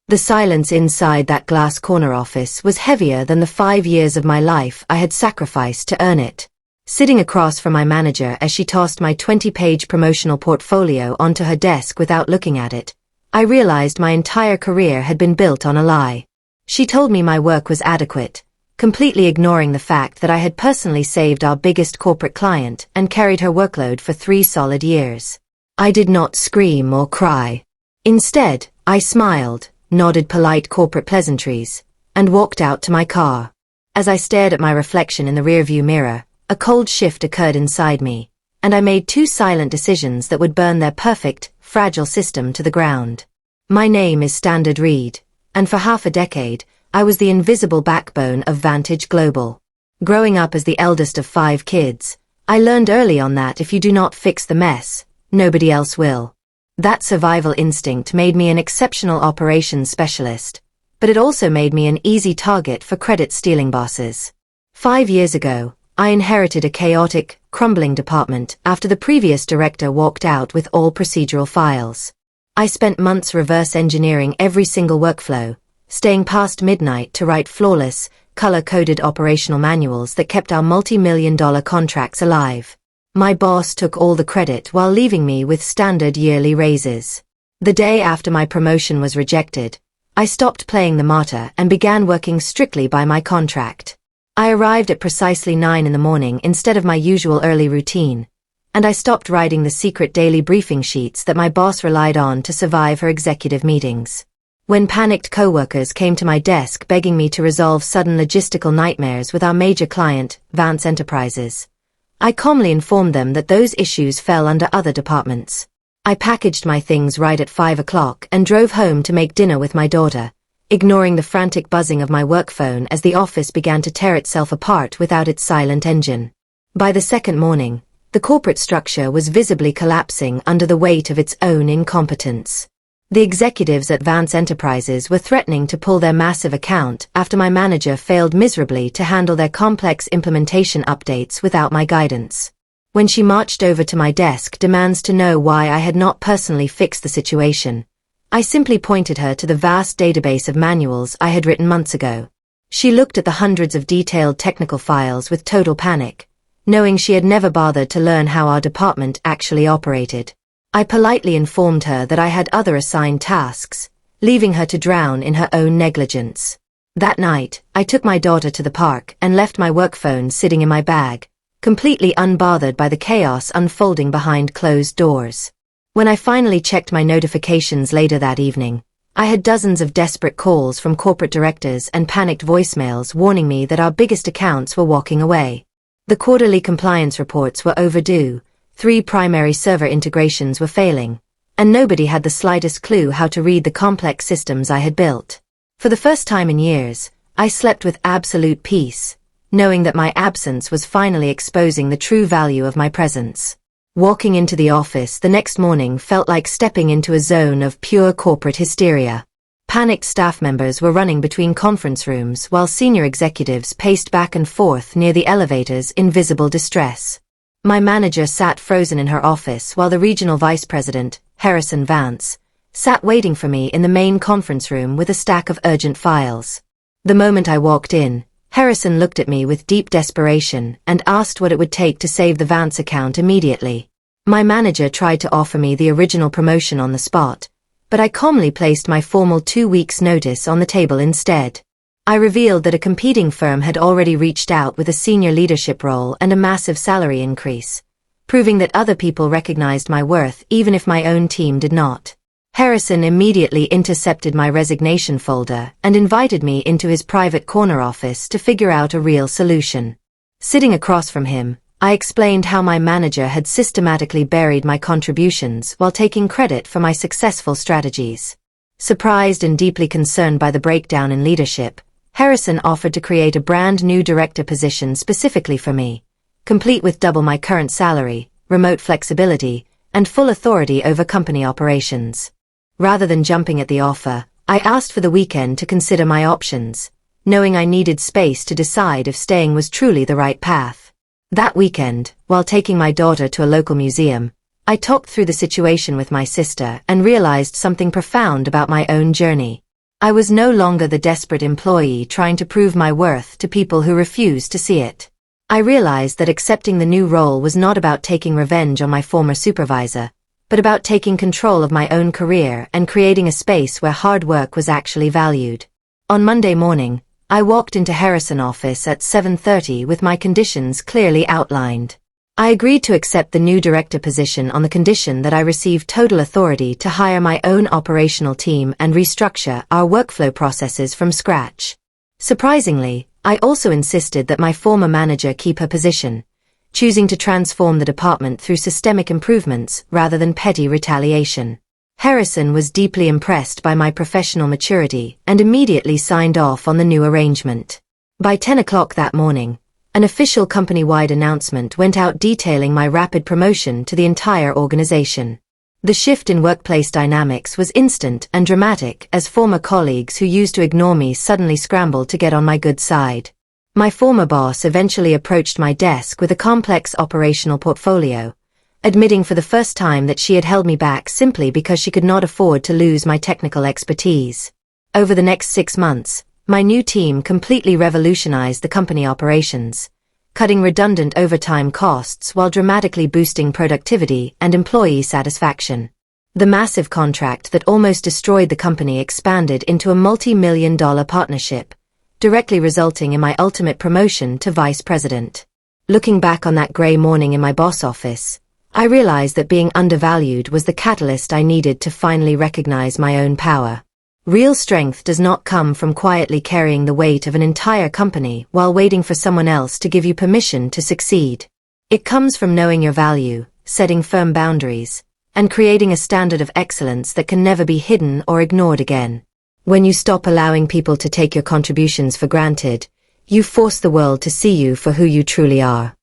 The silence inside that glass corner office was heavier than the 5 years of my life I had sacrificed to earn it. Sitting across from my manager as she tossed my 20-page promotional portfolio onto her desk without looking at it, I realized my entire career had been built on a lie. She told me my work was adequate, completely ignoring the fact that I had personally saved our biggest corporate client and carried her workload for 3 solid years. I did not scream or cry. Instead, I smiled, nodded polite corporate pleasantries, and walked out to my car. As I stared at my reflection in the rearview mirror, a cold shift occurred inside me, and I made 2 silent decisions that would burn their perfect, fragile system to the ground. My name is Standard Reed, and for half a decade, I was the invisible backbone of Vantage Global. Growing up as the eldest of 5 kids, I learned early on that if you do not fix the mess, nobody else will. That survival instinct made me an exceptional operations specialist, but it also made me an easy target for credit-stealing bosses. 5 years ago, I inherited a chaotic, crumbling department after the previous director walked out with all procedural files. I spent months reverse engineering every single workflow, staying past midnight to write flawless, color-coded operational manuals that kept our multi-million-dollar contracts alive. My boss took all the credit while leaving me with standard yearly raises. The day after my promotion was rejected, I stopped playing the martyr and began working strictly by my contract. I arrived at precisely 9 in the morning instead of my usual early routine, and I stopped writing the secret daily briefing sheets that my boss relied on to survive her executive meetings. When panicked coworkers came to my desk begging me to resolve sudden logistical nightmares with our major client, Vance Enterprises, I calmly informed them that those issues fell under other departments. I packaged my things right at 5 o'clock and drove home to make dinner with my daughter, ignoring the frantic buzzing of my work phone as the office began to tear itself apart without its silent engine. By the second morning, the corporate structure was visibly collapsing under the weight of its own incompetence. The executives at Vance Enterprises were threatening to pull their massive account after my manager failed miserably to handle their complex implementation updates without my guidance. When she marched over to my desk demands to know why I had not personally fixed the situation, I simply pointed her to the vast database of manuals I had written months ago. She looked at the hundreds of detailed technical files with total panic, knowing she had never bothered to learn how our department actually operated. I politely informed her that I had other assigned tasks, leaving her to drown in her own negligence. That night, I took my daughter to the park and left my work phone sitting in my bag, completely unbothered by the chaos unfolding behind closed doors. When I finally checked my notifications later that evening, I had dozens of desperate calls from corporate directors and panicked voicemails warning me that our biggest accounts were walking away. The quarterly compliance reports were overdue, 3 primary server integrations were failing, and nobody had the slightest clue how to read the complex systems I had built. For the first time in years, I slept with absolute peace, knowing that my absence was finally exposing the true value of my presence. Walking into the office the next morning felt like stepping into a zone of pure corporate hysteria. Panicked staff members were running between conference rooms while senior executives paced back and forth near the elevators in visible distress. My manager sat frozen in her office while the regional vice president, Harrison Vance, sat waiting for me in the main conference room with a stack of urgent files. The moment I walked in, Harrison looked at me with deep desperation and asked what it would take to save the Vance account immediately. My manager tried to offer me the original promotion on the spot, but I calmly placed my formal 2 weeks' notice on the table instead. I revealed that a competing firm had already reached out with a senior leadership role and a massive salary increase, proving that other people recognized my worth even if my own team did not. Harrison immediately intercepted my resignation folder and invited me into his private corner office to figure out a real solution. Sitting across from him, I explained how my manager had systematically buried my contributions while taking credit for my successful strategies. Surprised and deeply concerned by the breakdown in leadership, Harrison offered to create a brand new director position specifically for me, complete with double my current salary, remote flexibility, and full authority over company operations. Rather than jumping at the offer, I asked for the weekend to consider my options, knowing I needed space to decide if staying was truly the right path. That weekend, while taking my daughter to a local museum, I talked through the situation with my sister and realized something profound about my own journey. I was no longer the desperate employee trying to prove my worth to people who refused to see it. I realized that accepting the new role was not about taking revenge on my former supervisor, but about taking control of my own career and creating a space where hard work was actually valued. On Monday morning, I walked into Harrison office at 7:30 with my conditions clearly outlined. I agreed to accept the new director position on the condition that I receive total authority to hire my own operational team and restructure our workflow processes from scratch. Surprisingly, I also insisted that my former manager keep her position, choosing to transform the department through systemic improvements rather than petty retaliation. Harrison was deeply impressed by my professional maturity and immediately signed off on the new arrangement. By 10 o'clock that morning, an official company-wide announcement went out detailing my rapid promotion to the entire organization. The shift in workplace dynamics was instant and dramatic as former colleagues who used to ignore me suddenly scrambled to get on my good side. My former boss eventually approached my desk with a complex operational portfolio, admitting for the first time that she had held me back simply because she could not afford to lose my technical expertise. Over the next 6 months, my new team completely revolutionized the company operations, cutting redundant overtime costs while dramatically boosting productivity and employee satisfaction. The massive contract that almost destroyed the company expanded into a multi-million-dollar partnership, directly resulting in my ultimate promotion to vice president. Looking back on that gray morning in my boss office, I realized that being undervalued was the catalyst I needed to finally recognize my own power. Real strength does not come from quietly carrying the weight of an entire company while waiting for someone else to give you permission to succeed. It comes from knowing your value, setting firm boundaries, and creating a standard of excellence that can never be hidden or ignored again. When you stop allowing people to take your contributions for granted, you force the world to see you for who you truly are.